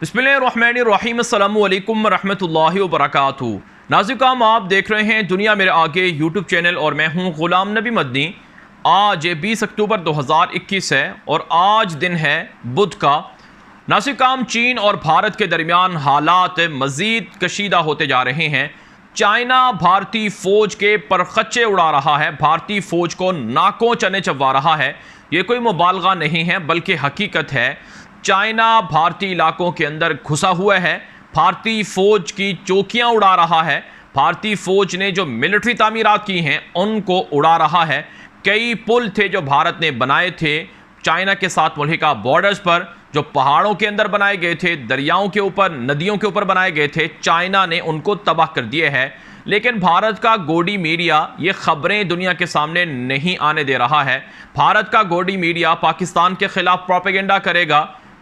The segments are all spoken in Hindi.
बिस्मिल्लाहिर्रहमानिर्रहीम अस्सलामु अलैकुम रहमतुल्लाहि व बरकातुहू। नाज़िकाम, आप देख रहे हैं दुनिया मेरे आगे यूट्यूब चैनल और मैं हूं ग़ुलाम नबी मदनी। आज 20 अक्टूबर 2021 है और आज दिन है बुध का। नाज़िकाम, चीन और भारत के दरमियान हालात मज़ीद कशीदा होते जा रहे हैं। चाइना भारतीय फ़ौज के परखच्चे उड़ा रहा है, भारतीय फ़ौज को नाकों चने चबवा रहा है। ये कोई मुबालगा नहीं है बल्कि हकीकत है। चाइना भारतीय इलाकों के अंदर घुसा हुआ है, भारतीय फ़ौज की चौकियां उड़ा रहा है, भारतीय फ़ौज ने जो मिलिट्री तामीरात की हैं उनको उड़ा रहा है। कई पुल थे जो भारत ने बनाए थे चाइना के साथ मुल्हिका बॉर्डर्स पर, जो पहाड़ों के अंदर बनाए गए थे, दरियाओं के ऊपर, नदियों के ऊपर बनाए गए थे, चाइना ने उनको तबाह कर दिए है। लेकिन भारत का गोडी मीडिया ये खबरें दुनिया के सामने नहीं आने दे रहा है। भारत का गोडी मीडिया पाकिस्तान के खिलाफ प्रोपेगेंडा करेगा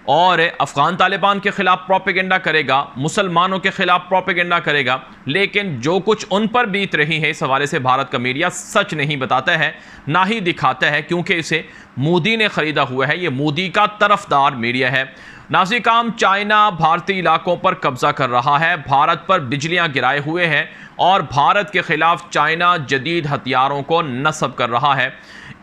और अफ़गान तालिबान के ख़िलाफ़ प्रोपेगेंडा करेगा, मुसलमानों के ख़िलाफ़ प्रोपेगेंडा करेगा, लेकिन जो कुछ उन पर बीत रही है इस हवाले से भारत का मीडिया सच नहीं बताता है, ना ही दिखाता है, क्योंकि इसे मोदी ने ख़रीदा हुआ है। ये मोदी का तरफदार मीडिया है। नाज़िकाम, चाइना भारतीय इलाकों पर कब्ज़ा कर रहा है, भारत पर बिजलियाँ गिराए हुए है और भारत के ख़िलाफ़ चाइना जदीद हथियारों को नस्ब कर रहा है।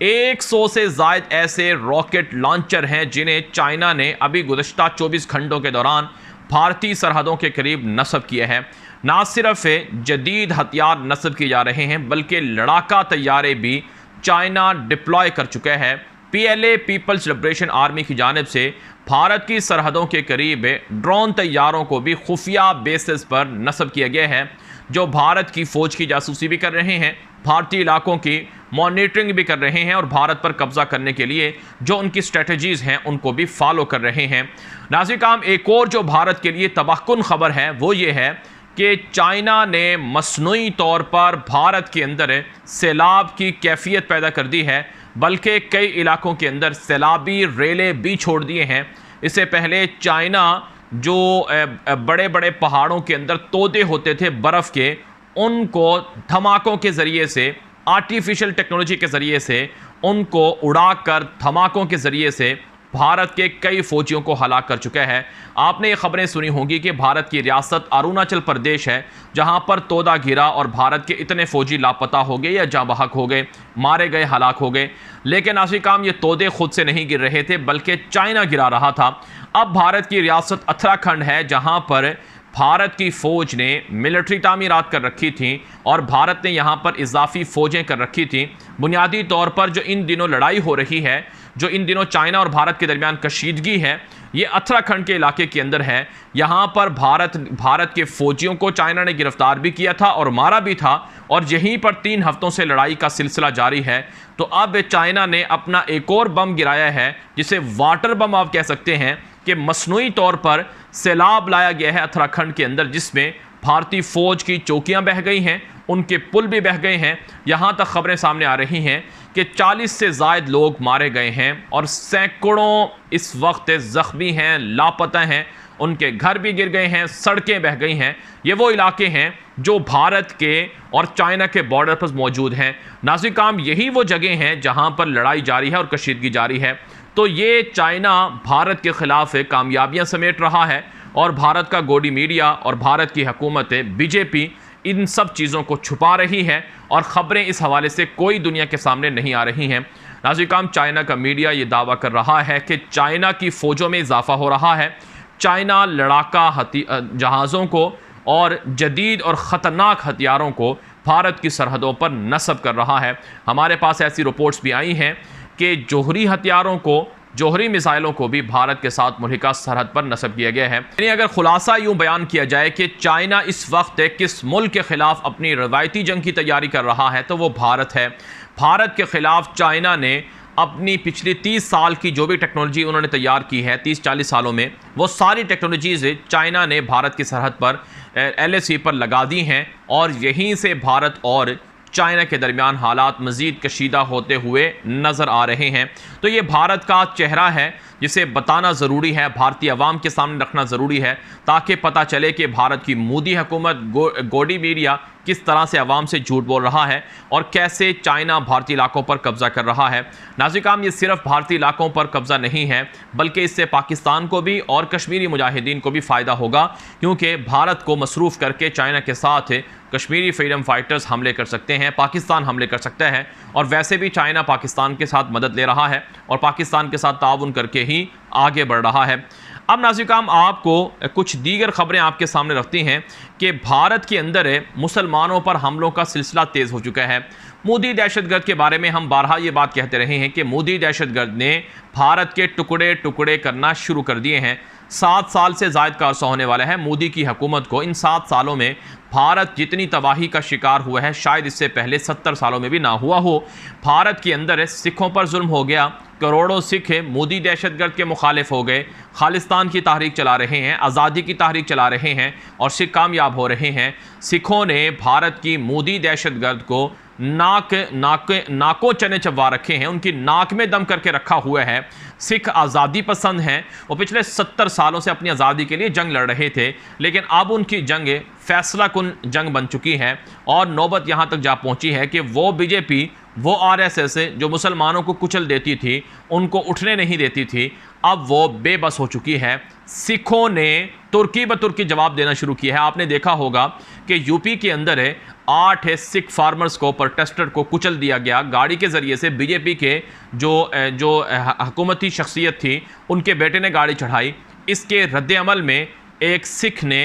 100 से ज़ायद ऐसे रॉकेट लॉन्चर हैं जिन्हें चाइना ने अभी गुज़श्ता 24 घंटों के दौरान भारतीय सरहदों के करीब नस्ब किया है। ना सिर्फ जदीद हथियार नस्ब किए जा रहे हैं बल्कि लड़ाका तैयारे भी चाइना डिप्लॉय कर चुका है। PLA पीपल्स लिबरेशन आर्मी की जानिब से भारत की सरहदों के करीब ड्रोन तैयारों को भी खुफिया बेसिस पर नस्ब किया गया है, जो भारत की फ़ौज की जासूसी भी कर रहे हैं, भारतीय इलाकों की मॉनिटरिंग भी कर रहे हैं और भारत पर कब्जा करने के लिए जो उनकी स्ट्रेटजीज़ हैं उनको भी फॉलो कर रहे हैं। नाज़िकाम, एक और जो भारत के लिए तबाहकुन खबर है वो ये है कि चाइना ने मसनूई तौर पर भारत के अंदर सैलाब की कैफियत पैदा कर दी है, बल्कि कई इलाकों के अंदर सैलाबी रेलें भी छोड़ दिए हैं। इससे पहले चाइना जो बड़े बड़े पहाड़ों के अंदर तोदे होते थे बर्फ़ के, उनको धमाकों के ज़रिए से, आर्टिफिशियल टेक्नोलॉजी के ज़रिए से उनको उड़ाकर धमाकों के ज़रिए से भारत के कई फ़ौजियों को हलाक कर चुका है। आपने ये ख़बरें सुनी होंगी कि भारत की रियासत अरुणाचल प्रदेश है जहां पर तोदा गिरा और भारत के इतने फ़ौजी लापता हो गए या जाँ बहक हो गए, मारे गए, हलाक हो गए। लेकिन नाज़िकाम, ये तोदे खुद से नहीं गिर रहे थे बल्कि चाइना गिरा रहा था। अब भारत की रियासत उत्तराखंड है जहाँ पर भारत की फ़ौज ने मिलिट्री तामीरात कर रखी थी और भारत ने यहाँ पर इजाफी फ़ौजें कर रखी थी। बुनियादी तौर पर जो इन दिनों लड़ाई हो रही है, जो इन दिनों चाइना और भारत के दरमियान कशीदगी है, ये उत्तराखंड के इलाके के अंदर है। यहाँ पर भारत के फ़ौजियों को चाइना ने गिरफ्तार भी किया था और मारा भी था और यहीं पर 3 हफ्तों से लड़ाई का सिलसिला जारी है। तो अब चाइना ने अपना एक और बम गिराया है, जिसे वाटर बम आप कह सकते हैं, कि मसनूई तौर पर सैलाब लाया गया है उत्तराखंड के अंदर, जिसमें भारतीय फ़ौज की चौकियां बह गई हैं, उनके पुल भी बह गए हैं। यहाँ तक खबरें सामने आ रही हैं कि 40 से ज़ायद लोग मारे गए हैं और सैकड़ों इस वक्त ज़ख्मी हैं, लापता हैं, उनके घर भी गिर गए हैं, सड़कें बह गई हैं। ये वो इलाके हैं जो भारत के और चाइना के बॉर्डर पर मौजूद हैं। नाज़िकाम, यही वो जगह हैं जहाँ पर लड़ाई जारी है और कशीदगी जारी है। तो ये चाइना भारत के ख़िलाफ़ कामयाबियाँ समेट रहा है और भारत का गोडी मीडिया और भारत की हुकूमत BJP इन सब चीज़ों को छुपा रही है और ख़बरें इस हवाले से कोई दुनिया के सामने नहीं आ रही हैं। नाज़िकाम, चाइना का मीडिया ये दावा कर रहा है कि चाइना की फ़ौजों में इजाफा हो रहा है। चाइना लड़ाका जहाज़ों को और जदीद और ख़तरनाक हथियारों को भारत की सरहदों पर नस्ब कर रहा है। हमारे पास ऐसी रिपोर्ट्स भी आई हैं कि जोहरी हथियारों को, जोहरी मिसाइलों को भी भारत के साथ मुल्हिका सरहद पर नस्ब किया गया है। यानी अगर खुलासा यूँ बयान किया जाए कि चाइना इस वक्त किस मुल्क के ख़िलाफ़ अपनी रवायती जंग की तैयारी कर रहा है तो वो भारत है। भारत के ख़िलाफ़ चाइना ने अपनी पिछली 30 साल की जो भी टेक्नोलॉजी उन्होंने तैयार की है, 30-40 सालों में, वो सारी टेक्नोलॉजीज़ चाइना ने भारत की सरहद पर LAC पर लगा दी हैं और यहीं से भारत और चाइना के दरमियान हालात मज़ीद कशीदा होते हुए नज़र आ रहे हैं। तो ये भारत का चेहरा है। जिसे बताना ज़रूरी है, भारतीय अवाम के सामने रखना ज़रूरी है, ताकि पता चले कि भारत की मोदी हुकूमत, गोडी मीडिया किस तरह से अवाम से झूठ बोल रहा है और कैसे चाइना भारतीय इलाकों पर कब्ज़ा कर रहा है। नाज़रीन, ये सिर्फ भारतीय इलाकों पर कब्ज़ा नहीं है, बल्कि इससे पाकिस्तान को भी और कश्मीरी मुजाहिदीन को भी फ़ायदा होगा, क्योंकि भारत को मसरूफ़ करके चाइना के साथ कश्मीरी फ्रीडम फाइटर्स हमले कर सकते हैं, पाकिस्तान हमले कर सकता है। और वैसे भी चाइना पाकिस्तान के साथ मदद ले रहा है और पाकिस्तान के साथ ताउन करके ही आगे बढ़ रहा है। अब नाज़रीन, आपको कुछ दीगर खबरें आपके सामने रखती हैं कि भारत के अंदर मुसलमानों पर हमलों का सिलसिला तेज़ हो चुका है। मोदी दहशतगर्द के बारे में हम बारहा ये बात कहते रहे हैं कि मोदी दहशतगर्द ने भारत के टुकड़े टुकड़े करना शुरू कर दिए हैं। 7 साल से ज़ायद का अरसा होने वाला है मोदी की हुकूमत को। इन 7 सालों में भारत जितनी तबाही का शिकार हुआ है, शायद इससे पहले 70 सालों में भी ना हुआ हो। भारत के अंदर सिखों पर जुल्म हो गया, करोड़ों सिख मोदी दहशतगर्द के मुखालिफ हो गए, खालिस्तान की तहरीक चला रहे हैं, आज़ादी की तहरीक चला रहे हैं और सिख कामयाब हो रहे हैं। सिखों ने भारत की मोदी दहशतगर्द को नाकों चने चबा रखे हैं, उनकी नाक में दम करके रखा हुआ है। सिख आज़ादी पसंद हैं, वो पिछले 70 सालों से अपनी आज़ादी के लिए जंग लड़ रहे थे, लेकिन अब उनकी जंग फैसला कुन जंग बन चुकी है और नौबत यहाँ तक जा पहुँची है कि वो बीजेपी, वो आरएसएस जो मुसलमानों को कुचल देती थी, उनको उठने नहीं देती थी, अब वो बेबस हो चुकी है। सिखों ने तुर्की ब तुर्की जवाब देना शुरू किया है। आपने देखा होगा कि यूपी के अंदर 8 सिख फार्मर्स को, प्रोटेस्टर को कुचल दिया गया गाड़ी के ज़रिए से। बीजेपी के जो हुकूमती शख्सियत थी, उनके बेटे ने गाड़ी चढ़ाई। इसके रद्द-ए-अमल में एक सिख ने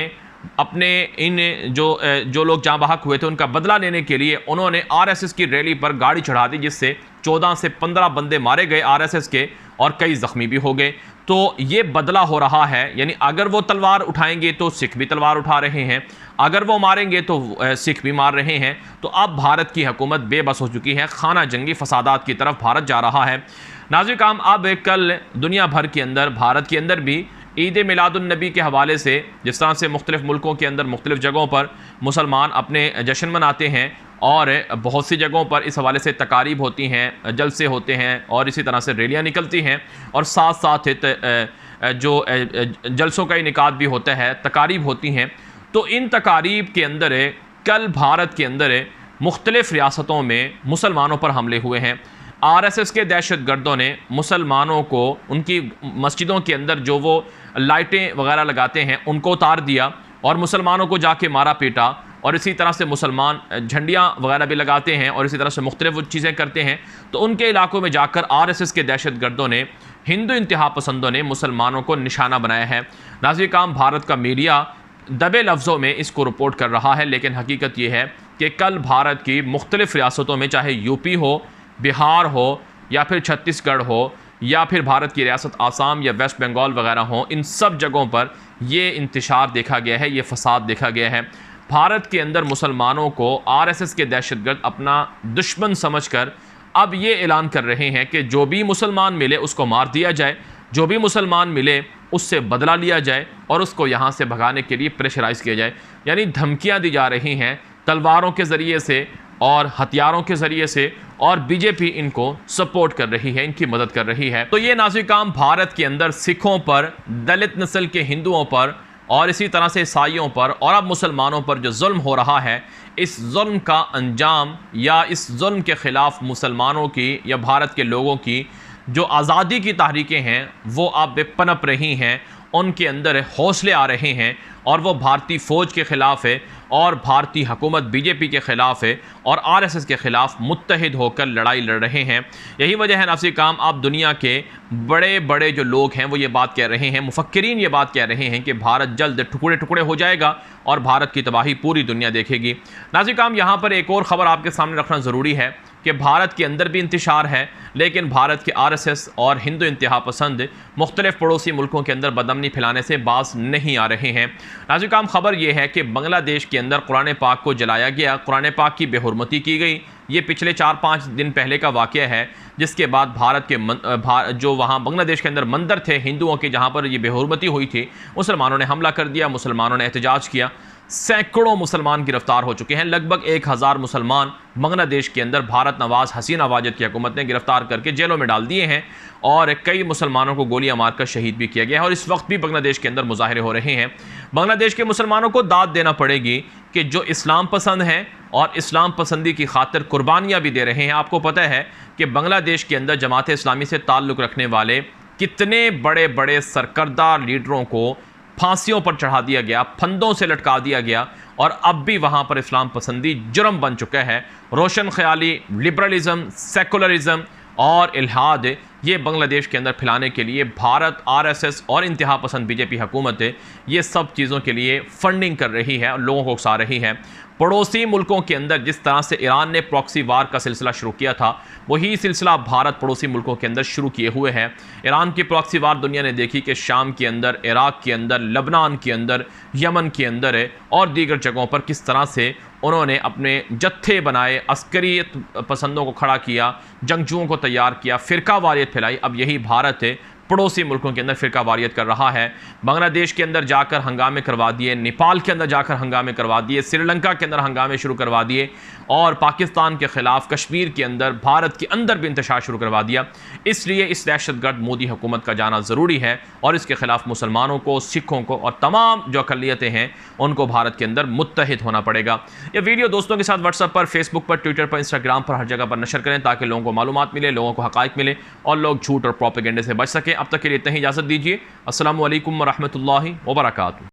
अपने इन जो लोग जहाँ बहक हुए थे उनका बदला लेने के लिए उन्होंने आरएसएस की रैली पर गाड़ी चढ़ा दी, जिससे 14 से 15 बंदे मारे गए आरएसएस के और कई ज़ख्मी भी हो गए। तो ये बदला हो रहा है, यानी अगर वो तलवार उठाएंगे तो सिख भी तलवार उठा रहे हैं, अगर वो मारेंगे तो सिख भी मार रहे हैं। तो अब भारत की हुकूमत बेबस हो चुकी है, खाना जंगी फसादात की तरफ भारत जा रहा है। नाज़रीन, अब कल दुनिया भर के अंदर, भारत के अंदर भी ईद मिलादुन्नबी के हवाले से, जिस तरह से मुख्तलिफ़ मुल्कों के अंदर मुख्तलिफ़ जगहों पर मुसलमान अपने जश्न मनाते हैं और बहुत सी जगहों पर इस हवाले से तकारीब होती हैं, जलसे होते हैं और इसी तरह से रैलियाँ निकलती हैं और साथ साथ जो जलसों का इनेकाद भी होता है, तकारीब होती हैं। तो इन तकारीब के अंदर कल भारत के अंदर मुख्तलिफ़ रियासतों में मुसलमानों पर हमले हुए हैं। आरएसएस के दहशतगर्दों ने मुसलमानों को उनकी मस्जिदों के अंदर जो वो लाइटें वगैरह लगाते हैं उनको उतार दिया और मुसलमानों को जाके मारा पीटा। और इसी तरह से मुसलमान झंडियाँ वगैरह भी लगाते हैं और इसी तरह से मुख्तलिफ़ चीज़ें करते हैं। तो उनके इलाकों में जाकर आरएसएस के दहशतगर्दों ने, हिंदू इंतहा पसंदों ने मुसलमानों को निशाना बनाया है। नाज़रीन, भारत का मीडिया दबे लफ्ज़ों में इसको रिपोर्ट कर रहा है, लेकिन हकीकत यह है कि कल भारत की मुख्तलिफ़ रियासतों में, चाहे यूपी हो, बिहार हो या फिर छत्तीसगढ़ हो या फिर भारत की रियासत आसाम या वेस्ट बंगाल वगैरह हो, इन सब जगहों पर ये इंतशार देखा गया है, ये फसाद देखा गया है। भारत के अंदर मुसलमानों को आरएसएस के दहशतगर्द अपना दुश्मन समझकर अब ये ऐलान कर रहे हैं कि जो भी मुसलमान मिले उसको मार दिया जाए, जो भी मुसलमान मिले उससे बदला लिया जाए और उसको यहाँ से भगाने के लिए प्रेशराइज़ किया जाए। यानी धमकियाँ दी जा रही हैं तलवारों के ज़रिए से और हथियारों के ज़रिए से, और बीजेपी इनको सपोर्ट कर रही है, इनकी मदद कर रही है। तो ये नाज़रीन, भारत के अंदर सिखों पर, दलित नस्ल के हिंदुओं पर और इसी तरह से ईसाइयों पर और अब मुसलमानों पर जो जुल्म हो रहा है, इस जुल्म का अंजाम या इस जुल्म के ख़िलाफ़ मुसलमानों की या भारत के लोगों की जो आज़ादी की तहरीकें हैं वो अब पनप रही हैं, उनके अंदर हौसले आ रहे हैं और वो भारतीय फ़ौज के ख़िलाफ़ है और भारतीय हुकूमत बीजेपी के ख़िलाफ़ है और आरएसएस के ख़िलाफ़ मुत्तहिद होकर लड़ाई लड़ रहे हैं। यही वजह है नाज़रीन, आप दुनिया के बड़े बड़े जो लोग हैं वो ये बात कह रहे हैं, मुफक्किरीन ये बात कह रहे हैं कि भारत जल्द टुकड़े टुकड़े हो जाएगा और भारत की तबाही पूरी दुनिया देखेगी। नाज़रीन, यहाँ पर एक और ख़बर आपके सामने रखना ज़रूरी है कि भारत के अंदर भी इंतशार है, लेकिन भारत के आरएसएस और हिंदू इंतहा पसंद मुख्तलिफ़ पड़ोसी मुल्कों के अंदर बदअमनी फैलाने से बाज नहीं आ रहे हैं। नाज़रीन, ख़बर यह है कि बांग्लादेश के अंदर कुरान पाक को जलाया गया, कुरान पाक की बेहुरमती की गई। ये पिछले 4-5 दिन पहले का वाक़या है, जिसके बाद भारत के जो वहाँ बांग्लादेश के अंदर मंदिर थे हिंदुओं के, जहाँ पर ये बेहुरमती हुई थी, मुसलमानों ने हमला कर दिया, मुसलमानों ने एहतजाज किया। सैकड़ों मुसलमान गिरफ्तार हो चुके हैं। लगभग 1000 मुसलमान बांग्लादेश के अंदर भारत नवाज हसीना वाजिद की हुकूमत ने गिरफ्तार करके जेलों में डाल दिए हैं और कई मुसलमानों को गोलियां मारकर शहीद भी किया गया है। और इस वक्त भी बांग्लादेश के अंदर मुजाहरे हो रहे हैं। बांग्लादेश के मुसलमानों को दाद देना पड़ेगी कि जो इस्लाम पसंद हैं और इस्लाम पसंदी की खातिर कुर्बानियां भी दे रहे हैं। आपको पता है कि बांग्लादेश के अंदर जमात इस्लामी से ताल्लुक़ रखने वाले कितने बड़े बड़े सरकर्दा लीडरों को फांसियों पर चढ़ा दिया गया, फंदों से लटका दिया गया और अब भी वहाँ पर इस्लाम पसंदी जुर्म बन चुका है। रोशन ख्याली, लिबरलिज्म, सेकुलरिज्म और इल्हाद ये बांग्लादेश के अंदर फैलाने के लिए भारत, आरएसएस और इंतहा पसंद बीजेपी हुकूमत ये सब चीज़ों के लिए फंडिंग कर रही है और लोगों को उकसा रही है। पड़ोसी मुल्कों के अंदर जिस तरह से ईरान ने प्रॉक्सी वार का सिलसिला शुरू किया था, वही सिलसिला भारत पड़ोसी मुल्कों के अंदर शुरू किए हुए है। ईरान की प्रॉक्सी वार दुनिया ने देखी कि शाम के अंदर, इराक के अंदर, लबनान के अंदर, यमन के अंदर है और दीगर जगहों पर किस तरह से उन्होंने अपने जत्थे बनाए, अस्करियत पसंदों को खड़ा किया, जंगजुओं को तैयार किया, फ़िरका वारियत फैलाई। अब यही भारत है पड़ोसी मुल्कों के अंदर फ़िरका वारियत कर रहा है। बांग्लादेश के अंदर जाकर हंगामे करवा दिए, नेपाल के अंदर जाकर हंगामे करवा दिए, श्रीलंका के अंदर हंगामे शुरू करवा दिए और पाकिस्तान के ख़िलाफ़ कश्मीर के अंदर, भारत के अंदर भी इंतशार शुरू करवा दिया। इसलिए इस दहशतगर्द मोदी हुकूमत का जाना ज़रूरी है और इसके ख़िलाफ़ मुसलमानों को, सिखों को और तमाम जो अक़लियतें हैं उनको भारत के अंदर मुत्तहिद होना पड़ेगा। यह वीडियो दोस्तों के साथ व्हाट्सएप पर, फेसबुक पर, ट्विटर पर, इंस्टाग्राम पर, हर जगह पर नशर करें ताकि लोगों को मालूमात मिले, लोगों को हक़ाइक़ मिले और लोग झूठ और प्रोपेगेंडे से बच सकें। अब तक के लिए इतना ही इजाज़त दीजिए। अस्सलामु अलैकुम व रहमतुल्लाहि व बरकातुहू।